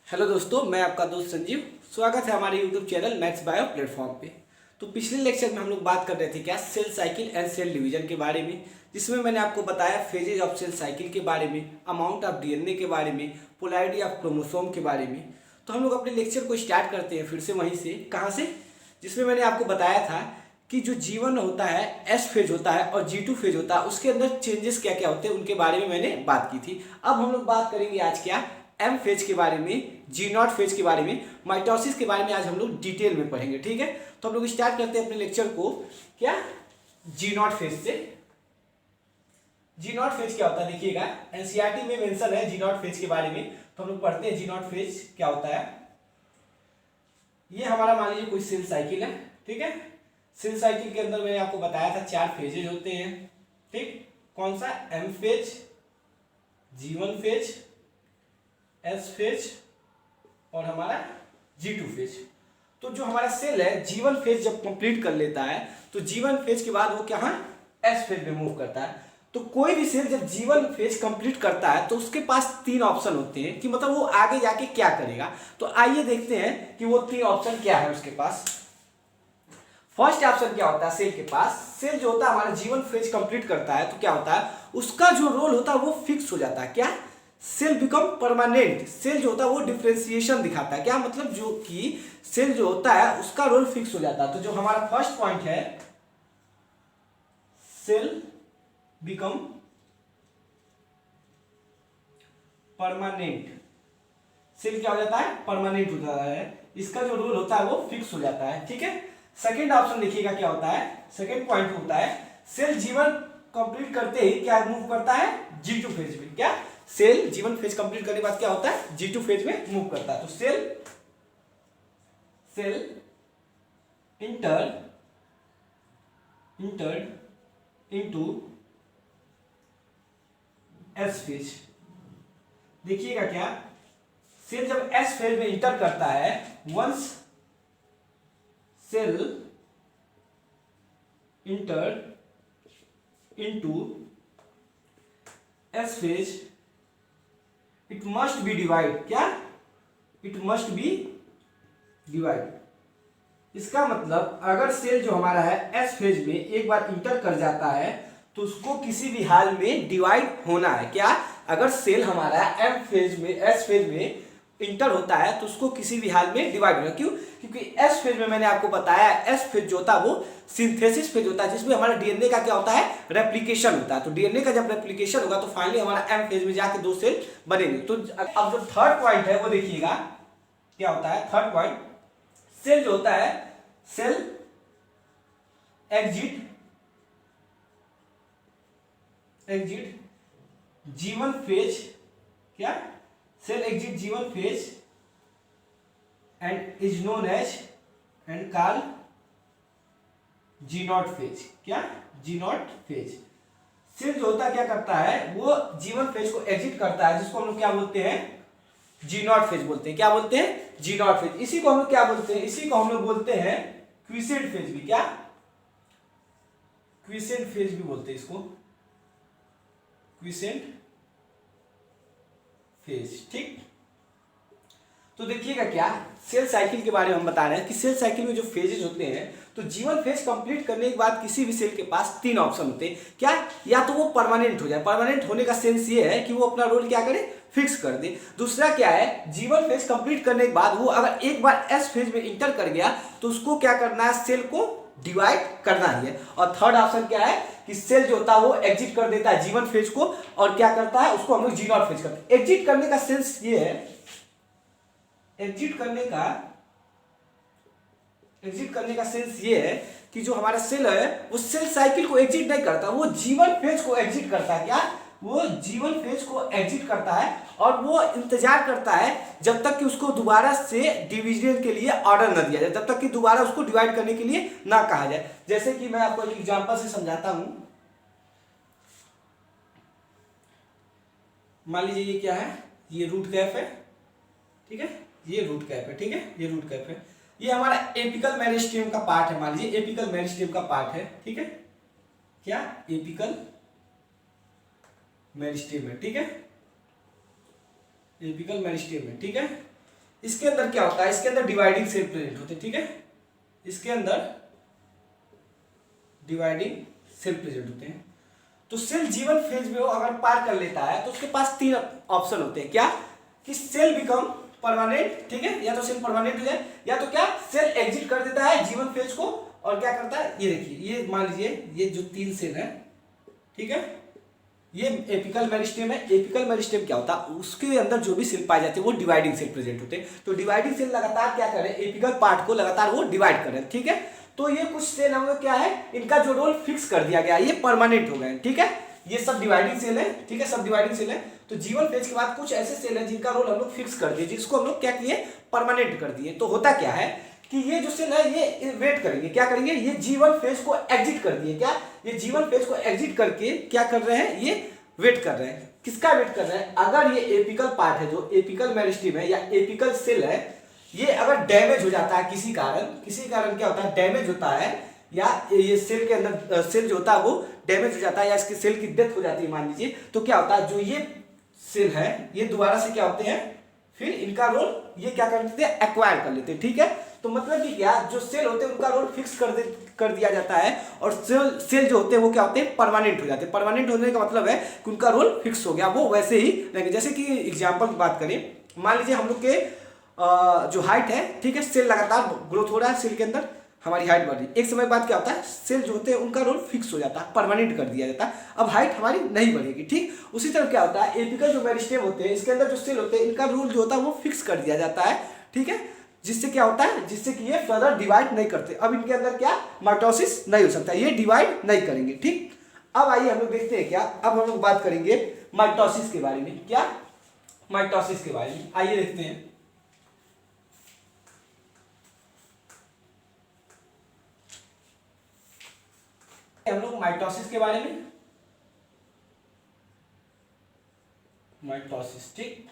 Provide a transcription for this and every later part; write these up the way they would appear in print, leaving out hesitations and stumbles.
Hello दोस्तों, मैं आपका दोस्त संजीव। स्वागत है हमारे YouTube channel maths bio platform पे। तो पिछले लेक्चर में हम लोग बात कर रहे थे क्या cell cycle and cell division के बारे में, जिसमें मैंने आपको बताया फेजेज ऑफ सेल साइकिल के बारे में, अमाउंट ऑफ डीएनए के बारे में, पोलैरिटी ऑफ क्रोमोसोम के बारे में। तो हम लोग अपने लेक्चर को स्टार्ट करते हैं फिर से वहीं से, कहाँ से, जिसमें मैंने आपको बताया था कि जो G1 होता है एस फेज होता है और G2 फेज होता है, उसके अंदर चेंजेस क्या क्या होते हैं उनके बारे में मैंने बात की थी। अब हम लोग बात करेंगे आज क्या एम फेज के बारे में, G0 फेज के बारे में, माइटोसिस के बारे में आज हम लोग डिटेल में पढ़ेंगे। ठीक है, तो हम लोग स्टार्ट करते हैं अपने लेक्चर को क्या G0 फेज से। G0 फेज क्या होता है देखिएगा, एनसीईआरटी में मेंशन है G0 फेज के बारे में। तो हम लोग पढ़ते हैं G0 फेज क्या होता है। ये हमारा मान लीजिए कोई सेल साइकिल है, ठीक है। सेल साइकिल के अंदर मैंने आपको बताया था 4 फेजेज होते हैं, ठीक। कौन सा, M phase, G1 phase, S phase और हमारा G2 फेज। तो जो हमारा सेल है G1 फेज जब कंप्लीट कर लेता है तो G1 फेज के बाद वो क्या है एस फेज में मूव करता है। तो कोई भी सेल जब G1 फेज कंप्लीट करता है तो उसके पास 3 ऑप्शन होते हैं कि मतलब वो आगे जाके क्या करेगा। तो आइए देखते हैं कि वो 3 ऑप्शन क्या है उसके पास। फर्स्ट ऑप्शन क्या होता है सेल के पास, सेल जो होता है हमारा G1 फेज कंप्लीट करता है तो क्या होता है उसका जो रोल होता है वो फिक्स हो जाता है। क्या, सेल बिकम परमानेंट। सेल जो होता है वो डिफरेंशिएशन दिखाता है। क्या मतलब, जो कि सेल जो होता है उसका रोल फिक्स हो जाता है। तो जो हमारा फर्स्ट पॉइंट है सेल बिकम परमानेंट, सेल क्या हो जाता है परमानेंट हो जाता है, इसका जो रोल होता है वो फिक्स हो जाता है। ठीक है, सेकेंड ऑप्शन देखिएगा क्या होता है, सेकेंड पॉइंट होता है सेल G1 कंप्लीट करते ही क्या मूव करता है G2 फेज में। क्या, सेल G1 फेज कंप्लीट करने के बाद क्या होता है G2 फेज में मूव करता है। तो cell entered into S phase. देखिएगा क्या, सेल जब एस फेज में इंटर करता है, once cell entered into S phase, it must be divide. क्या, इट मस्ट बी डिवाइड। इसका मतलब अगर सेल जो हमारा है एस फेज में एक बार इंटर कर जाता है तो उसको किसी भी हाल में डिवाइड होना है। क्या, अगर सेल हमारा एम फेज में एस फेज में इंटर होता है तो उसको किसी भी हाल में डिवाइड होना। क्यों, क्योंकि एस फेज में मैंने आपको बताया एस फेज जो होता है वो सिंथेसिस फेज होता है, जिसमें हमारा डीएनए का क्या होता है रेप्लिकेशन होता है। तो डीएनए का जब रेप्लिकेशन होगा तो फाइनली हमारा एम फेज में जाके 2 सेल बनेंगे। तो अब जो थर्ड पॉइंट है वो देखिएगा क्या होता है। थर्ड पॉइंट, सेल जो होता है सेल एग्जिट G1 फेज, क्या, cell exit G1 phase end is known as and call G0 phase. क्या, G0 फेज। सेल जो होता है क्या करता है वो G1 फेज को एग्जिट करता है, जिसको हम लोग क्या बोलते हैं G0 फेज बोलते हैं। क्या बोलते हैं G0 फेज। इसी को हम लोग क्या बोलते हैं, इसी को हम लोग बोलते हैं क्विसेंट फेज भी। क्या, क्विसेंट फेज भी बोलते हैं इसको, क्विसेंट फेज। ठीक, तो देखिएगा क्या सेल साइकिल के बारे में हम बता रहे हैं कि सेल साइकिल में जो फेजेस होते हैं तो G1 फेज कंप्लीट करने के बाद किसी भी सेल के पास 3 ऑप्शन होते हैं। क्या, या तो वो परमानेंट हो जाए, परमानेंट होने का सेंस ये है कि वो अपना रोल क्या करे फिक्स कर दे। दूसरा क्या है, G1 फेज कंप्लीट करने के बाद वो अगर एक बार एस फेज में इंटर कर गया तो उसको क्या करना है सेल को डिवाइड करना ही है। और थर्ड ऑप्शन क्या है कि सेल जो होता है वो एग्जिट कर देता है G1 फेज को और क्या करता है उसको हम लोग G0 फेज करते हैं। एग्जिट करने का सेंस ये है, एग्जिट करने का सेंस ये है कि जो हमारा सेल है वो सेल साइकिल को एग्जिट नहीं करता, वो G1 फेज को एग्जिट करता है। क्या, वो G1 फेज को एग्जिट करता है और वो इंतजार करता है जब तक कि उसको दोबारा से डिवीजन के लिए ऑर्डर न दिया जाए, जब तक कि दोबारा उसको डिवाइड करने के लिए ना कहा जाए। जैसे कि मैं आपको एक एग्जांपल से समझाता हूं। मान लीजिए ये क्या है, ये रूट कैप है, ठीक है, ये रूट कैप है, ठीक है, ये रूट कैप है, ये हमारा एपिकल मेरिस्टेम का पार्ट है। मान लीजिए एपिकल मेरिस्टेम का पार्ट है, ठीक है, क्या, एपिकल मेरिस्टेम है, ठीक है, एपिकल मेरिस्टेम है, ठीक है। इसके अंदर क्या होता है, इसके अंदर डिवाइडिंग सेल प्रेजेंट होते हैं, ठीक है, इसके अंदर डिवाइडिंग सेल प्रेजेंट होते हैं। तो सेल जीवन फेज में वो अगर पार कर लेता है तो उसके पास तीन ऑप्शन होते हैं, क्या, कि सेल बिकम परमानेंट, ठीक है, या तो सेल परमानेंट हो जाए, या तो क्या, सेल एग्जिट कर देता है जीवन फेज को और क्या करता है, ये देखिए, ये मान लीजिए ये जो तीन सेल है, ठीक है, ये एपिकल मेरिस्टेम है। एपिकल मेरिस्टेम क्या होता है, उसके अंदर जो भी सेल पाए जाते हैं वो डिवाइडिंग सेल प्रेजेंट होते हैं। तो डिवाइडिंग सेल लगातार क्या करे, एपिकल पार्ट को लगातार वो डिवाइड करे, ठीक है। तो ये कुछ सेल हमें क्या है, इनका जो रोल फिक्स कर दिया गया, ये परमानेंट हो गए, ठीक है, ये सब डिवाइडिंग सेल है, ठीक है, सब डिवाइडिंग सेल है। तो जीवन फेज के बाद कुछ ऐसे सेल है जिनका रोल हम लोग फिक्स कर दिए, जिसको हम लोग क्या किए, परमानेंट कर दिए। तो होता क्या है कि ये जो सेल है ये वेट करेंगे, क्या करेंगे, ये जीवन फेज को एग्जिट कर दिए, क्या, ये जीवन फेज को एग्जिट करके क्या कर रहे हैं, ये वेट कर रहे हैं, किसका वेट कर रहे हैं, अगर ये एपिकल पार्ट है, जो एपिकल मेरिस्टेम है या एपिकल सेल है, ये अगर डैमेज हो जाता है किसी कारण क्या होता है, डैमेज होता है, या ये सेल के अंदर सेल जो होता है वो डैमेज हो जाता है, या इसके सेल की डेथ हो जाती है मान लीजिए, तो क्या होता है, जो ये सेल है ये दोबारा से क्या होते हैं, फिर इनका रोल ये क्या कर लेते हैं, एक्वायर कर लेते हैं, ठीक है। तो मतलब कि क्या, जो सेल होते हैं उनका रोल फिक्स कर दिया जाता है, और सेल जो होते हैं वो क्या होते हैं, परमानेंट हो जाते हैं। परमानेंट होने का मतलब है कि उनका रोल फिक्स हो गया, वो वैसे ही रहेंगे। जैसे कि एग्जाम्पल की बात करें, मान लीजिए हम लोग के जो हाइट है, ठीक है, सेल लगातार ग्रोथ हो रहा है, सेल के अंदर हमारी हाइट बढ़ रही है, एक समय बाद क्या होता है, सेल जो होते हैं उनका रोल फिक्स हो जाता है, परमानेंट कर दिया जाता है, अब हाइट हमारी नहीं बढ़ेगी, ठीक। उसी तरह क्या होता है, एपिकल जो मेरिस्टेम होते हैं, इसके अंदर जो सेल होते हैं, इनका रोल जो होता है वो फिक्स कर दिया जाता है, ठीक है, जिससे क्या होता है, जिससे कि ये फर्दर डिवाइड नहीं करते। अब इनके अंदर क्या, माइटोसिस नहीं हो सकता, ये डिवाइड नहीं करेंगे, ठीक। अब आइए हम लोग देखते हैं क्या, अब हम लोग बात करेंगे माइटोसिस के बारे में, क्या, माइटोसिस के बारे में, आइए देखते हैं। हम लोग माइटोसिस के बारे में, माइटोसिस, ठीक,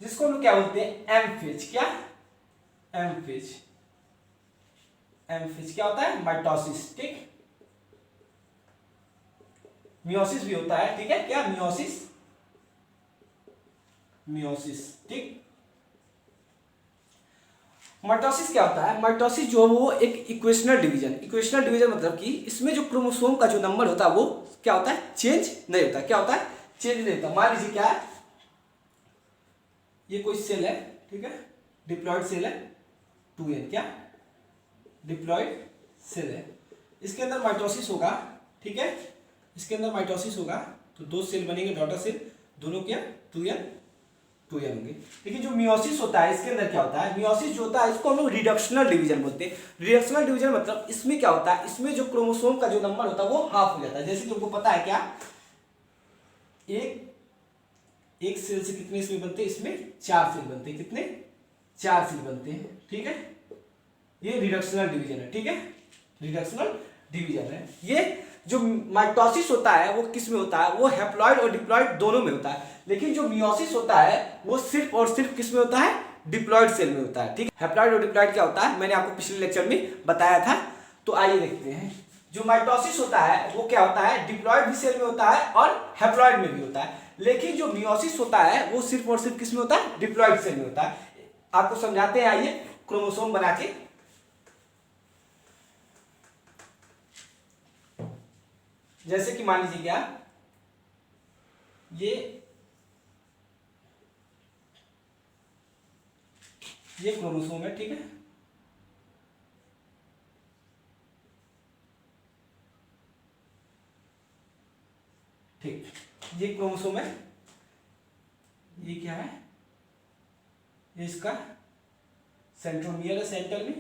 जिसको हम लोग क्या बोलते हैं, एम फेज, क्या, एम फेज, एम फेज क्या होता है, माइटोसिस, ठीक। मियोसिस भी होता है, ठीक है, क्या, मियोसिस, मियोसिस, ठीक। माइटोसिस क्या होता है, माइटोसिस जो वो एक इक्वेशनल डिवीजन, इक्वेशनल डिवीजन मतलब कि इसमें जो क्रोमोसोम का जो नंबर होता है वो क्या होता है, चेंज नहीं होता, क्या होता है, चेंज नहीं होता। मान लीजिए क्या है, ये कोई सेल है, ठीक है, डिप्लॉयड सेल है, 2n, क्या, डिप्लॉयड सेल है, इसके अंदर माइटोसिस होगा, ठीक है, इसके अंदर माइटोसिस होगा, तो दो सेल बनेंगे, डॉटर सेल, दोनों क्या, 2n होंगे। लेकिन जो मियोसिस होता है, इसके अंदर क्या होता है, मियोसिस जो होता है इसको हम लोग रिडक्शनल डिवीजन बोलते हैं। रिडक्शनल डिवीजन मतलब इसमें क्या होता है, इसमें जो क्रोमोसोम का जो नंबर होता है वो हाफ हो जाता है। जैसे तुमको पता है क्या, एक सेल से कितने इसमें बनते हैं, इसमें 4 सेल बनते हैं, कितने, 4 सेल बनते हैं, ठीक है, ये रिडक्शनल डिवीजन है, ठीक है, रिडक्शनल डिवीजन है। ये जो माइटोसिस होता है वो किस में होता है, वो हैप्लॉइड और डिप्लॉइड दोनों में होता है। लेकिन जो मियोसिस होता है वो सिर्फ और सिर्फ किस में होता है, डिप्लॉइड सेल में होता है, ठीक है। हैप्लॉइड और डिप्लॉइड क्या होता है, मैंने आपको पिछले लेक्चर में बताया था। तो आइए देखते हैं, जो माइटोसिस होता है वो क्या होता है, डिप्लॉइड भी सेल में होता है और हैप्लॉइड में भी होता है। लेकिन जो मियोसिस होता है वो सिर्फ और सिर्फ किस में होता है, डिप्लॉइड सेल में होता है। आपको समझाते हैं, आइए क्रोमोसोम बना के। जैसे कि मान लीजिए क्या, ये क्रोमोसोम है, ठीक है, ठीक, ये क्रोमोसोम है, ये क्या है, ये इसका सेंट्रोमियर है सेंटर में,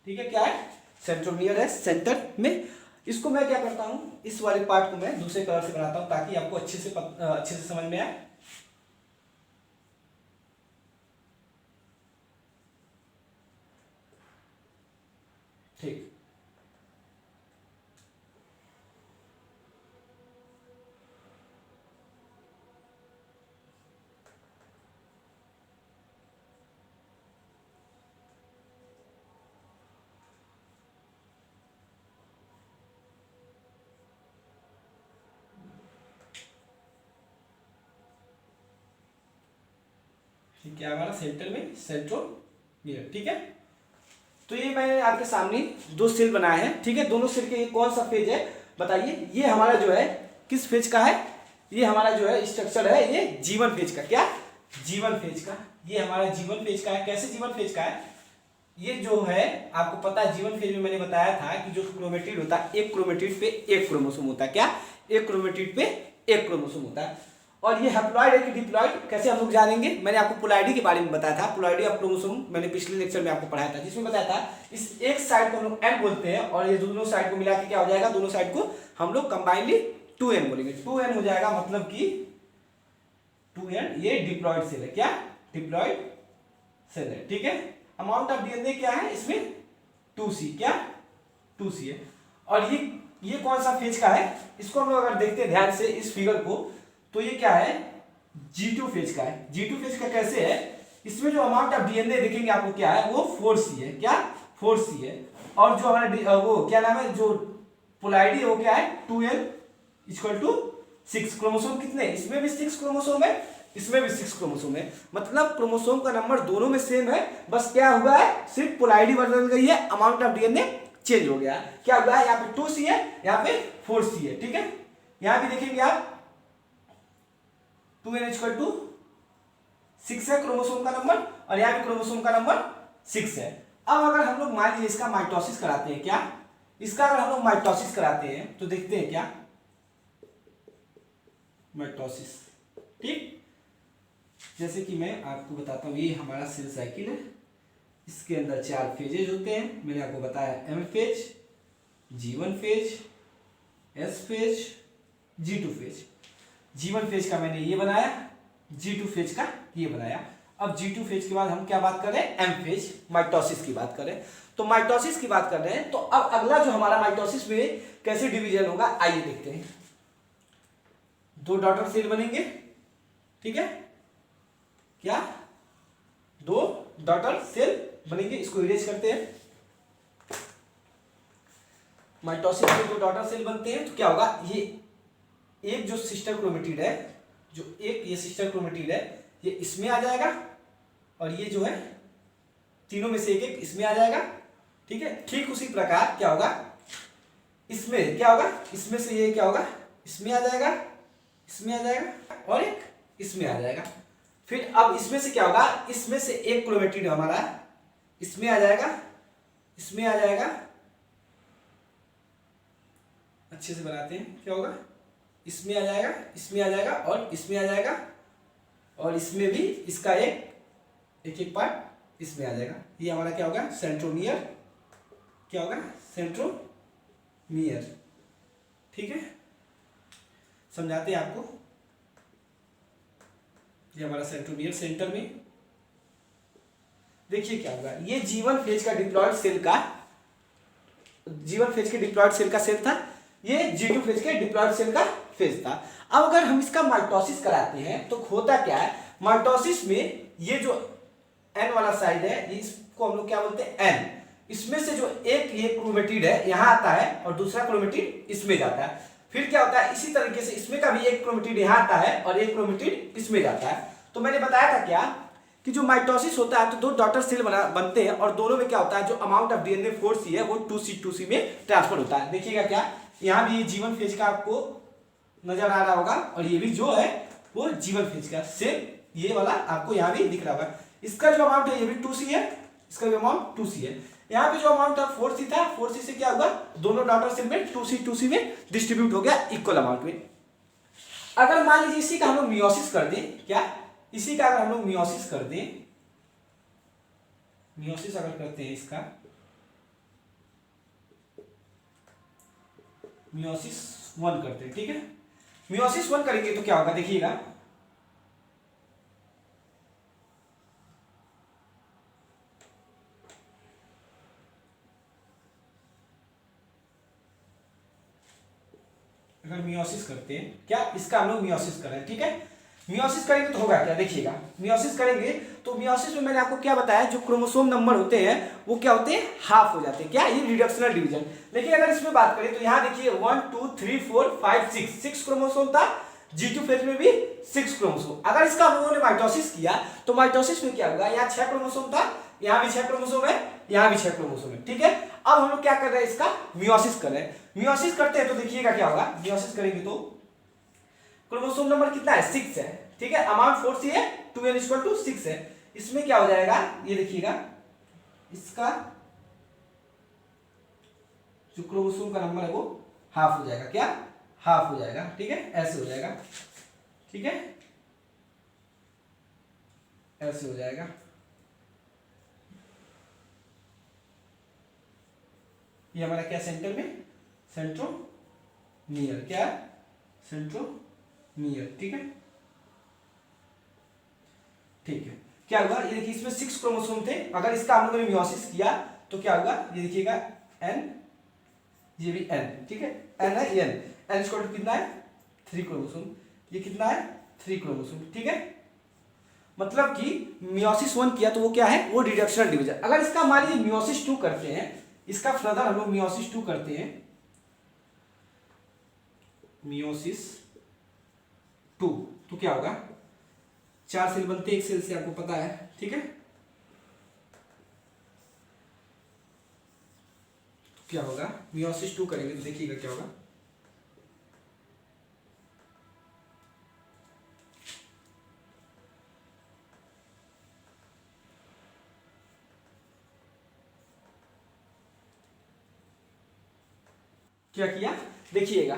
ठीक है, क्या है, सेंट्रोमियर है सेंटर में। इसको मैं क्या करता हूं, इस वाले पार्ट को मैं दूसरे कलर से बनाता हूं ताकि आपको अच्छे से समझ में आए। ठीक, क्या हमारा सेंटर में सेंट्रोमियर, ठीक है। तो ये मैंने आपके सामने दो सेल बनाए हैं, ठीक है। दोनों सेल के ये कौन सा फेज है बताइए। ये हमारा जो है किस फेज का है, ये हमारा जो है स्ट्रक्चर है ये जीवन फेज का, क्या जीवन फेज का, ये हमारा जीवन फेज का है। कैसे जीवन फेज का है, ये जो है आपको पता है जीवन फेज में मैंने बताया था कि जो क्रोमेटिड होता है एक क्रोमेटिड पे एक क्रोमोसोम होता है, क्या एक क्रोमेटिड पे एक क्रोमोसोम होता है। और ये हैप्लॉइड है कि डिप्लॉइड कैसे हम लोग जानेंगे, मैंने आपको पोलैरिटी के बारे में बताया था, पोलैरिटी ऑफ क्रोमोसोम मैंने पिछले लेक्चर में आपको पढ़ाया था, जिसमें बताया था इस एक साइड को हम लोग n बोलते हैं और ये दोनों साइड को मिला के क्या हो जाएगा, दोनों साइड को हम लोग कंबाइनली 2n बोलेंगे, 2n हो जाएगा, मतलब कि 2n ये डिप्लॉइड सेल है, क्या डिप्लॉइड सेल है, ठीक है। अमाउंट ऑफ डीएनए क्या है इसमें 2c, क्या 2c है। और ये कौन सा फेज का है, इसको हम लोग अगर देखते हैं ध्यान से इस फिगर को, तो ये क्या है G2 फेज का है। G2 फेज का कैसे है, इसमें जो अमाउंट ऑफ डीएनए देखेंगे आपको क्या है, वो 4c है, क्या 4c है। और जो हमारा वो क्या नाम है, जो पोलैरिटी है वो क्या है 2n = 6। क्रोमोसोम कितने, इसमें भी 6 क्रोमोसोम है, इसमें भी 6 क्रोमोसोम है, मतलब क्रोमोसोम का नंबर दोनों में सेम है, बस क्या हुआ है सिर्फ पोलैरिटी बदल गई है, अमाउंट ऑफ डीएनए चेंज हो गया। क्या हुआ है, यहाँ पे 2c है, यहाँ पे 4c है, ठीक है। यहाँ भी देखेंगे आप 2n = 6 है क्रोमोसोम का नंबर, और यहाँ भी क्रोमोसोम का नंबर 6 है। अब अगर हम लोग मान लीजिए इसका माइटोसिस कराते हैं, क्या इसका अगर हम लोग माइटोसिस कराते हैं तो देखते हैं क्या माइटोसिस, ठीक। जैसे कि मैं आपको बताता हूँ, ये हमारा सेल साइकिल है, इसके अंदर 4 फेजेज होते हैं, मैंने आपको बताया M phase, G1 phase, S phase, G2 phase. G1 phase का मैंने ये बनाया, G2 फेज का ये बनाया। अब G2 फेज के बाद हम क्या बात कर रहे हैं, M फेज माइटोसिस की बात कर रहे हैं। तो माइटोसिस की बात कर रहे हैं, तो अब अगला जो हमारा माइटोसिस में कैसे डिवीजन होगा आइए देखते हैं। 2 डॉटर सेल बनेंगे, ठीक है, क्या 2 डॉटर सेल बनेंगे, इसको इरेज करते हैं। माइटोसिस में 2 डॉटर सेल बनते हैं तो क्या होगा, ये एक जो सिस्टर क्रोमेटिड है, जो एक ये सिस्टर क्रोमेटिड है, ये इसमें आ जाएगा, और ये जो है तीनों में से एक इसमें आ जाएगा, ठीक है। ठीक उसी प्रकार क्या होगा, इसमें क्या होगा, इसमें से ये क्या होगा, इसमें आ जाएगा, इसमें आ जाएगा, और एक इसमें आ जाएगा। फिर अब इसमें से क्या होगा, इसमें से एक क्रोमेटिड हमारा इसमें आ जाएगा, इसमें आ जाएगा, अच्छे से बनाते हैं, क्या होगा, इसमें आ जाएगा, इसमें आ जाएगा, और इसमें आ जाएगा, और इसमें भी इसका एक पार्ट इसमें आ जाएगा। ये हमारा क्या होगा, सेंट्रोमियर, क्या होगा सेंट्रोमियर, ठीक है। समझाते हैं आपको, ये हमारा सेंट्रोमियर सेंटर में, देखिए क्या होगा, ये G1 फेज का डिप्लॉयड सेल का, G1 फेज के डिप्लॉयड सेल का सेल था, ये G2 फेज के डिप्लॉयड सेल का फेज था। अब अगर हम इसका माइटोसिस कराते हैं तो होता क्या है, माइटोसिस में ये जो N वाला साइड है, इसको हम लोग क्या बोलते हैं N, इसमें से जो एक ये क्रोमेटिड है यहाँ आता है और दूसरा क्रोमेटिड इसमें जाता है। फिर क्या होता है, इसी तरीके से इसमें का भी एक क्रोमेटिड यहाँ आता है और एक क्रोमेटिड इसमें जाता है। तो मैंने बताया था क्या कि जो माइटोसिस होता है तो 2 डॉटर सेल बनते हैं, और दोनों में क्या होता है, जो अमाउंट ऑफ डीएनए 4c है वो 2c में ट्रांसफर होता है। देखिएगा क्या, यहाँ भी ये G1 फेज का आपको नजर आ रहा होगा, और ये भी जो है वो G1 फेज का सेम ये वाला आपको यहाँ भी दिख रहा होगा। इसका जो अमाउंट है ये भी 2c है, इसका भी अमाउंट 2c है। यहाँ पे जो अमाउंट था 4c था, 4c से क्या होगा, दोनों डॉटर सेल में 2c में डिस्ट्रीब्यूट हो गया इक्वल अमाउंट में। अगर मान लीजिए इसी का हम लोग मियोसिस कर दें, क्या इसी का अगर हम लोग मियोसिस कर दें, मियोसिस अगर करते हैं इसका, मियोसिस 1 करते हैं, ठीक है। मियोसिस 1 करेंगे तो क्या होगा, देखिएगा अगर मियोसिस करते हैं, क्या इसका हम लोग मियोसिस कर रहे हैं, ठीक है। मियोसिस करेंगे तो होगा क्या, देखिएगा मियोसिस करेंगे तो मियोसिस में मैंने आपको क्या बताया, जो क्रोमोसोम नंबर होते हैं वो क्या होते हैं, हाफ हो जाते हैं, क्या ये रिडक्शनल डिवीजन। लेकिन अगर इसमें बात करें तो यहाँ देखिए 1 2 3 4 5 6 क्रोमोसोम था, G2 फेज में भी 6 क्रोमोसोम। अगर इसका हम लोगों ने माइटोसिस किया तो माइटोसिस में क्या होगा, यहाँ 6 क्रोमोसोम था, यहाँ भी 6 क्रोमोसोम है, यहाँ भी 6 क्रोमोसोम है, ठीक है। अब हम लोग क्या कर रहे हैं, इसका मियोसिस कर रहे हैं। मियोसिस करते हैं तो देखिएगा क्या होगा, मियोसिस करेंगे तो क्रोमोसोम नंबर कितना है, 6 है, ठीक है। अमाउंट 4c है, 2n = 6 है। इसमें क्या हो जाएगा, ये देखिएगा, इसका जो क्रोमोसोम का नंबर है वो हाफ हो जाएगा, क्या हाफ हो जाएगा, ठीक है, ऐसे हो जाएगा, ठीक है, ऐसे हो जाएगा। ये हमारा क्या सेंटर में, सेंट्रोमियर, क्या सेंट्रोमियर, ठीक है, ठीक है। क्या होगा, ये देखिए इसमें 6 क्रोमोसोम थे, अगर इसका हम लोगों ने मियोसिस किया तो क्या होगा, ये देखिएगा n, ये भी n, ठीक है, n है, n = कितना है, 3 क्रोमोसोम, ये कितना है, 3 क्रोमोसोम, ठीक है। मतलब कि मियोसिस 1 किया तो वो क्या है, वो रिडक्शनल डिवीजन। अगर इसका मान लीजिए मियोसिस 2 करते हैं, इसका फर्दर हम लोग मियोसिस 2 करते हैं, मियोसिस 2 तो क्या होगा, 4 सेल बनते हैं एक सेल से, आपको पता है, ठीक है। तो क्या होगा, मियोसिस 2 करेंगे तो देखिएगा क्या होगा, क्या किया, देखिएगा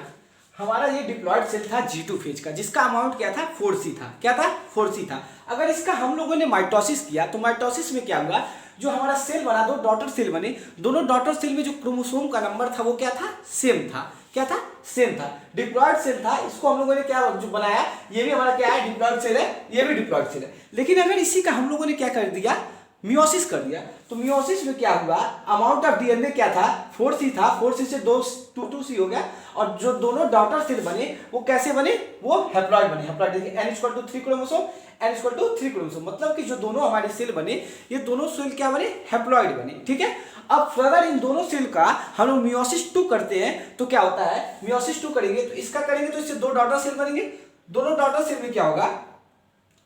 हमारा ये डिप्लॉयड सेल था G2 फेज का, जिसका अमाउंट क्या था, 4c था, क्या था, 4c था। अगर इसका हम लोगों ने माइटोसिस किया तो माइटोसिस में क्या हुआ, जो हमारा सेल बना, दो डॉटर सेल बने, दोनों डॉटर सेल में जो क्रोमोसोम का नंबर था वो क्या था, सेम था, क्या था, सेम था। डिप्लॉयड सेल था, इसको हम लोगों ने क्या जो बनाया, ये भी हमारा क्या है, डिप्लॉयड सेल है, ये भी डिप्लॉयड सेल है। लेकिन अगर इसी का हम लोगों ने क्या कर दिया, मियोसिस कर दिया, तो मियोसिस में क्या हुआ, अमाउंट ऑफ डीएनए क्या था, 4c था, 4c से 2c हो गया, और जो दोनों डॉटर सेल बने वो कैसे बने, वो हैप्लॉइड बने। हैप्लॉइड देखिए n = 3 क्रोमोसोम, n = 3 क्रोमोसोम, मतलब कि जो दोनों हमारे सेल बने, ये दोनों सेल क्या बने, हैप्लॉइड बने, ठीक है। अब फर्दर इन दोनों सेल का हम लोग मियोसिस 2 करते हैं तो क्या होता है, मियोसिस 2 करेंगे तो इसका करेंगे तो इससे 2 डॉटर सेल बनेंगे, दोनों डॉटर सेल में क्या होगा,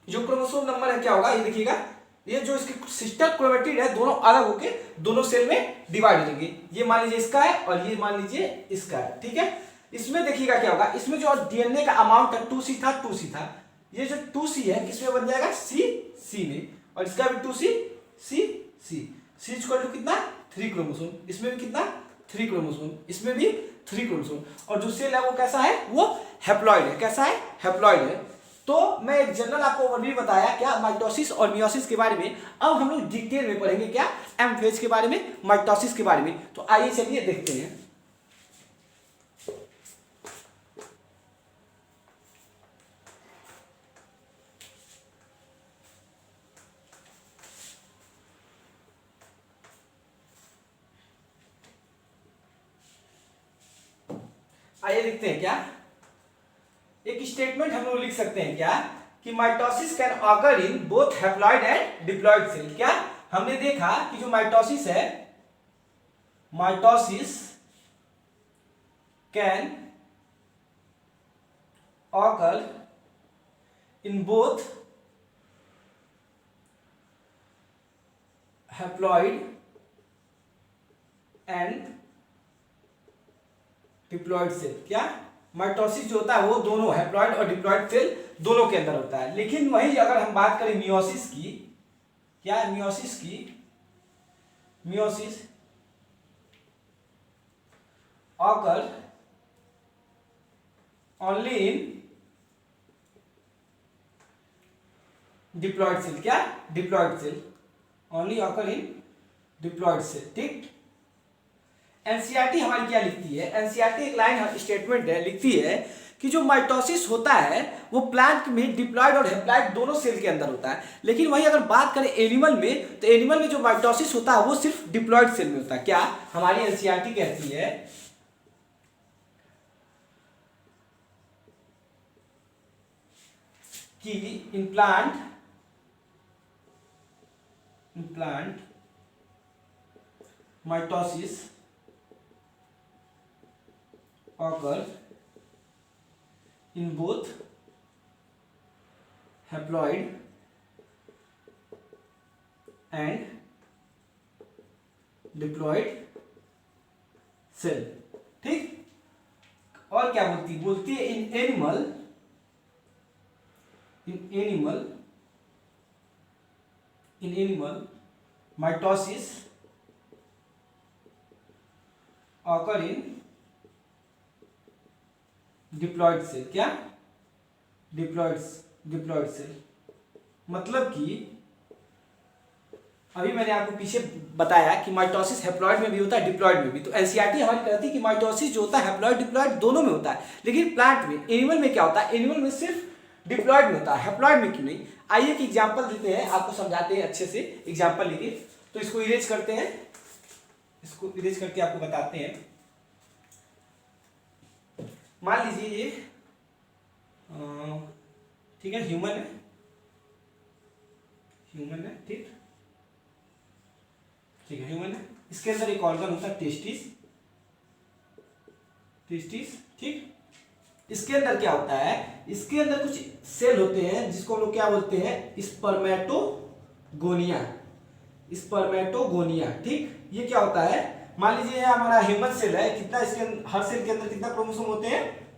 जो क्रोमोसोम नंबर है क्या होगा, ये देखिएगा, ये जो इसकी सिस्टर क्रोमेटिड है, दोनों अलग होके दोनों सेल में डिवाइड हो जाएंगे। ये मान लीजिए इसका है और ये मान लीजिए इसका है, ठीक है। इसमें देखिएगा क्या होगा, इसमें जो डीएनए का अमाउंट है 2c था, 2c था, ये जो 2c है किसमें बन जाएगा, c में, और इसका भी 2c, c = कितना, 3 क्रोमोसोम, इसमें भी कितना, 3 क्रोमोसोम, इसमें भी 3 क्रोमोसोम, और जो सेल है वो कैसा है, वो हैप्लॉइड है, कैसा है, हैप्लॉइड है। तो मैं एक जनरल आपको ओवरव्यू बताया क्या, माइटोसिस और मियोसिस के बारे में। अब हम लोग डिटेल में पढ़ेंगे क्या, एम फेज के बारे में, माइटोसिस के बारे में। तो आइए चलिए देखते हैं। आइए देखते हैं क्या, एक स्टेटमेंट हम लोग लिख सकते हैं क्या, कि mitosis can occur in both haploid and diploid cell. क्या हमने देखा कि जो माइटोसिस है, mitosis can occur in both haploid and diploid cell. क्या माइटोसिस जो होता है वो दोनों हैप्लॉइड और डिप्लॉइड सेल दोनों के अंदर होता है। लेकिन वही अगर हम बात करें मियोसिस की, क्या मियोसिस की, meiosis occur only in diploid cell, क्या diploid cell, only occur in diploid cell, ठीक। एनसीईआरटी हमारी क्या लिखती है, एनसीईआरटी एक लाइन स्टेटमेंट है, लिखती है कि जो माइटोसिस होता है वो प्लांट में डिप्लॉइड और हैप्लॉइड दोनों सेल के अंदर होता है। लेकिन वही अगर बात करें एनिमल में, तो एनिमल में जो माइटोसिस होता है वो सिर्फ डिप्लॉइड सेल में होता है। क्या हमारी एनसीईआरटी कहती है कि in plant mitosis occur in both haploid and diploid cell. ठीक, और क्या बोलती है in animal mitosis occur in diploid cell. क्या? Diploid cell. मतलब कि अभी मैंने आपको पीछे बताया कि माइटोसिस हैप्लॉइड में भी होता है, डिप्लॉइड में भी। तो एनसीईआरटी हमारी कहती है कि माइटोसिस जो होता है हैप्लॉइड डिप्लॉइड दोनों में होता है, लेकिन प्लांट में, एनिमल में क्या होता है, एनिमल में सिर्फ डिप्लॉइड में होता है, हैप्लॉइड में क्यों नहीं। आइए एक एग्जांपल देते हैं, आपको समझाते हैं अच्छे से एग्जांपल लेके। तो इसको इरेज करते हैं, इसको इरेज करके आपको बताते हैं। मान लीजिए ये ठीक है, ह्यूमन है, ठीक है, ह्यूमन है। इसके अंदर एक ऑर्गन होता है टेस्टिस, ठीक। इसके अंदर क्या होता है, इसके अंदर कुछ सेल होते हैं जिसको हम लोग क्या बोलते हैं, स्पर्मेटोगोनिया, ठीक। ये क्या होता है, मान लीजिए ये हमारा ह्यूमन सेल है, कितना इसके हर सेल के अंदर कितना क्रोमोसोम होते हैं,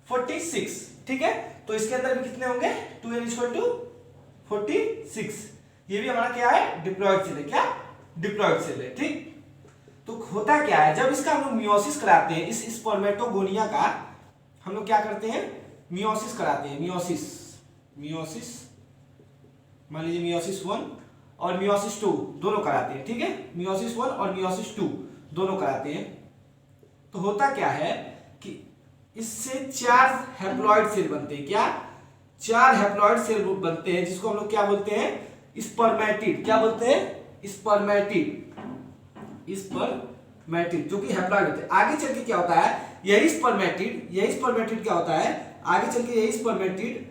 46, ठीक है। तो इसके अंदर भी कितने होंगे, 2n=46। ये भी हमारा क्या है, डिप्लॉइड सेल है। क्या? डिप्लॉइड सेल है, ठीक। तो होता क्या है, जब इसका हम लोग मियोसिस कराते हैं, इस स्पर्मेटोगोनिया का हम लोग क्या करते हैं, मियोसिस कराते हैं। मियोसिस मान लीजिए मियोसिस 1 और मियोसिस 2 दोनों कराते हैं, ठीक है। मियोसिस 1 और मियोसिस 2 दोनों कराते हैं। तो होता क्या है कि इससे 4 हैप्लॉइड सेल बनते हैं। क्या? 4 हैप्लॉइड सेल बनते हैं, जिसको हम लोग क्या बोलते हैं, स्पर्मेटिड। क्या बोलते हैं? स्पर्मेटिड, जो कि हैप्लॉइड होते हैं। आगे चल के क्या होता है, यही स्पर्मेटिड क्या होता है, आगे चल के यही स्पर्मेटिड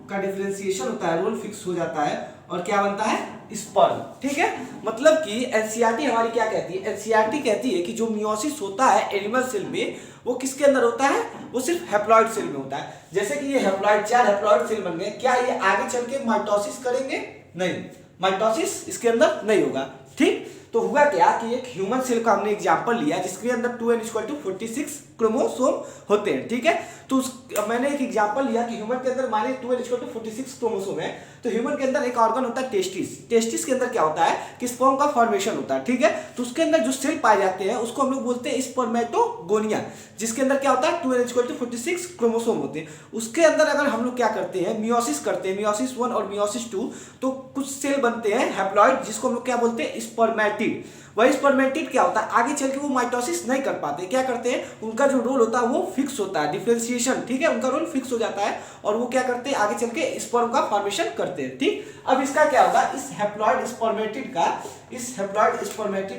का डिफरेंशिएशन होता है, रोल फिक्स हो जाता है और क्या बनता है, स्पर्म, ठीक है। मतलब कि एनसीईआरटी हमारी क्या कहती है, एनसीईआरटी कहती है कि जो मियोसिस होता है एनिमल सेल में, वो किसके अंदर होता है, वो सिर्फ हैप्लॉइड सेल में होता है। जैसे कि ये हैप्लॉइड 4 हैप्लॉइड सेल बन गए, क्या ये आगे चल के माइटोसिस करेंगे? नहीं, माइटोसिस इसके अंदर नहीं होगा, ठीक। तो हुआ क्या कि एक ह्यूमन सेल का हमने एग्जांपल लिया जिसके अंदर 2n=46 क्रोमोसोम होते हैं, ठीक है। तो मैंने एक एग्जांपल लिया कि ह्यूमन के अंदर माने 2n=46 क्रोमोसोम है, तो ह्यूमन के अंदर एक ऑर्गन होता है टेस्टिस के अंदर क्या होता है कि स्पर्म का फॉर्मेशन होता है, ठीक है। तो उसके अंदर जो सेल पाए जाते हैं उसको हम लोग बोलते हैं स्पर्मेटोगोनिया, जिसके अंदर क्या होता है 2n=46 क्रोमोसोम होते हैं। उसके अंदर अगर हम लोग क्या करते हैं, मियोसिस करते हैं, मियोसिस 1 और मियोसिस 2, तो कुछ सेल बनते हैं हैप्लॉइड, जिसको हम लोग क्या बोलते हैं, स्पर्मेटिड। वही स्पर्मेटिड क्या होता है, आगे चल के वो माइटोसिस नहीं कर पाते, क्या करते हैं, उनका जो रोल होता है वो फिक्स होता है, डिफरेंशिएशन, ठीक है, उनका रोल फिक्स हो जाता है और वो क्या करते हैं, आगे चल के स्पर्म का फॉर्मेशन करते हैं, ठीक। अब इसका क्या होगा, इस हैप्लॉइड स्पर्मेटिड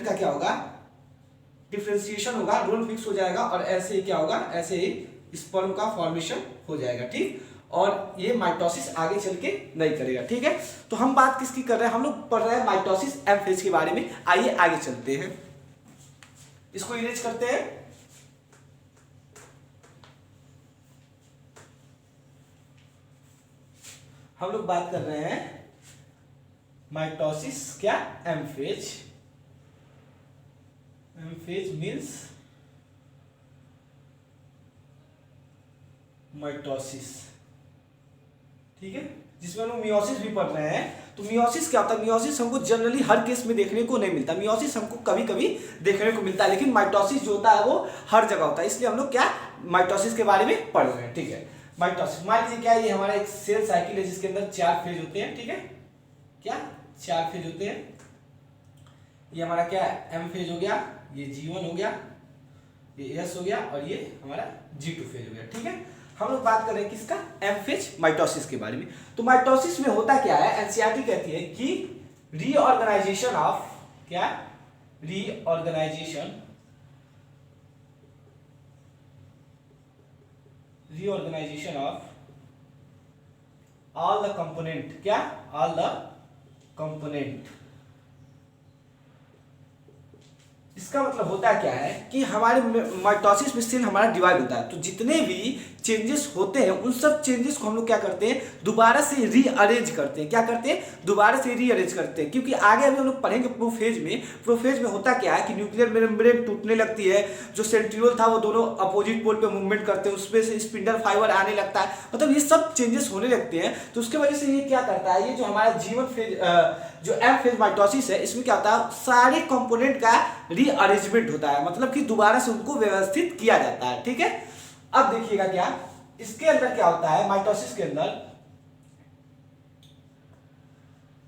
का क्या होगा, डिफरेंशिएशन होगा, रोल फिक्स हो जाएगा और ऐसे ही क्या होगा, ऐसे ही स्पर्म का फॉर्मेशन हो जाएगा, ठीक। और ये माइटोसिस आगे चल के नहीं करेगा, ठीक है। तो हम बात किसकी कर रहे हैं, हम लोग पढ़ रहे हैं माइटोसिस एम फेज के बारे में। आइए आगे चलते हैं, इसको इरेज करते हैं। हम लोग बात कर रहे हैं माइटोसिस क्या, एम फेज मीन्स माइटोसिस, ठीक है, जिसमें हम लोग मियोसिस भी पढ़ रहे हैं। तो मियोसिस क्या होता है, मियोसिस हमको जनरली हर केस में देखने को नहीं मिलता, मियोसिस हमको कभी कभी देखने को मिलता है, लेकिन माइटोसिस जो होता है वो हर जगह होता है। इसलिए हम लोग क्या माइटोसिस के बारे में पढ़ रहे हैं, ठीक है। माइटोसिस मान लीजिए क्या, ये हमारा एक सेल साइकिल है जिसके अंदर 4 फेज होते हैं, ठीक है। क्या 4 फेज होते हैं, ये हमारा क्या एम फेज हो गया, ये G1 हो गया, ये S हो गया और ये हमारा G2 फेज हो गया, ठीक है। हम लोग बात कर रहे हैं किसका, एम फेज माइटोसिस के बारे में। तो माइटोसिस में होता क्या है, एनसीईआरटी कहती है कि रीऑर्गेनाइजेशन ऑफ क्या, reorganisation of all the component, क्या, ऑल द कंपोनेंट। इसका मतलब होता क्या है कि हमारे माइटोसिस में सेल हमारा डिवाइड होता है, तो जितने भी चेंजेस होते हैं उन सब चेंजेस को हम लोग क्या करते हैं, दोबारा से रीअरेंज करते हैं। क्या करते हैं, दोबारा से रीअरेंज करते हैं। क्योंकि आगे अभी हम लोग पढ़ेंगे प्रोफेज में होता क्या है कि न्यूक्लियर मेम्ब्रेन टूटने लगती है, जो सेंट्रियोल था वो दोनों अपोजिट पोल पे मूवमेंट करते हैं, उसमें से स्पिंडल फाइबर आने लगता है, मतलब ये सब चेंजेस होने लगते हैं। तो उसके वजह से ये क्या करता है, ये जो हमारा जीवन फेज जो एम फेज माइटोसिस है, इसमें क्या होता है, सारे कंपोनेंट का रीअरेंजमेंट होता है, मतलब कि दोबारा से उनको व्यवस्थित किया जाता है। ठीक है, अब देखिएगा क्या इसके अंदर क्या होता है, माइटोसिस के अंदर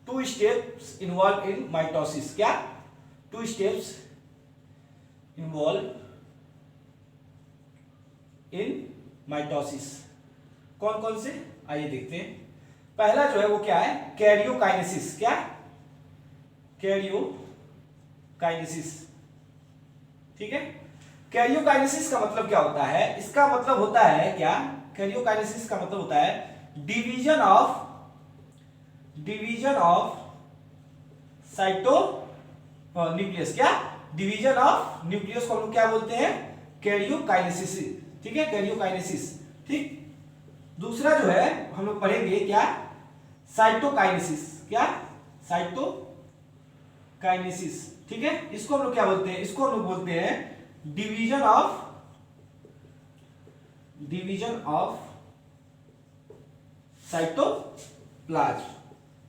2 स्टेप्स इन्वॉल्व इन माइटोसिस। क्या 2 स्टेप्स इन्वॉल्व इन माइटोसिस, कौन कौन से, आइए देखते हैं। पहला जो है वो क्या है, कैरियोकाइनेसिस। क्या, कैरियोकाइनेसिस। ठीक है, कैरियोकाइनेसिस का मतलब क्या होता है, इसका मतलब होता है क्या, कैरियोकाइनेसिस का मतलब होता है डिवीजन ऑफ साइटो न्यूक्लियस। क्या, डिवीजन ऑफ न्यूक्लियस को हम लोग क्या बोलते हैं, कैरियोकाइनेसिस। ठीक है, कैरियोकाइनेसिस। ठीक, दूसरा जो है हम लोग पढ़ेंगे क्या, साइटोकाइनेसिस। क्या, साइटोकाइनेसिस। ठीक है, इसको हम लोग क्या बोलते हैं, इसको हम लोग बोलते हैं डिवीजन ऑफ साइटोप्लाज्म।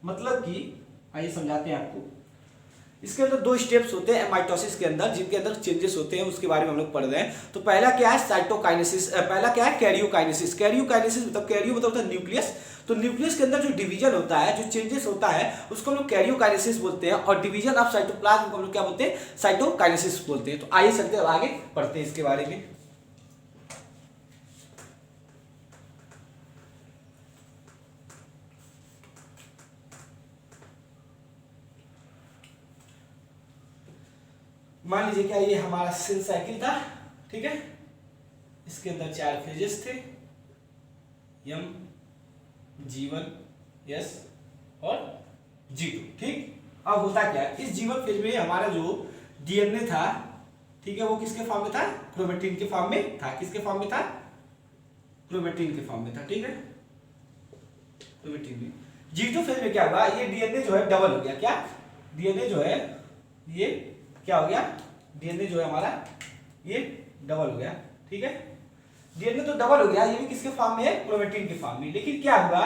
मतलब कि आइए समझाते हैं आपको, इसके अंदर 2 स्टेप्स होते हैं माइटोसिस के अंदर, जिनके अंदर चेंजेस होते हैं, उसके बारे में हम लोग पढ़ रहे हैं। तो पहला क्या है, साइटोकाइनेसिस, पहला क्या है, कैरियोकाइनेसिस। कैरियोकाइनेसिस मतलब कैरियो मतलब होता है न्यूक्लियस, तो न्यूक्लियस के अंदर जो डिवीजन होता है, जो चेंजेस होता है, उसको हम लोग कैरियोकाइनेसिस बोलते हैं, और डिवीजन ऑफ साइटोप्लाज्म को हम लोग क्या बोलते हैं, साइटोकाइनेसिस बोलते हैं। तो आइए चलते हैं आगे पढ़ते हैं इसके बारे में। मान लीजिए क्या ये हमारा सेल साइकिल था। ठीक है, इसके अंदर 4 फेजेस थे, एम, G1, S और G2। ठीक, अब होता क्या है, इस G1 फेज में हमारा जो डीएनए था, ठीक है, वो किसके फॉर्म में था, क्रोमेटिन के फॉर्म में था। किसके फॉर्म में था, क्रोमेटिन के फॉर्म में था। ठीक है, क्रोमेटिन में। G2 फेज में क्या हुआ, ये डीएनए जो है डबल हो गया। क्या, डीएनए जो है ये क्या हो गया, डीएनए जो है हमारा ये डबल हो गया। ठीक है, डीएनए तो डबल हो गया, ये भी किसके फॉर्म में है, क्रोमेटिन के फॉर्म में। लेकिन क्या हुआ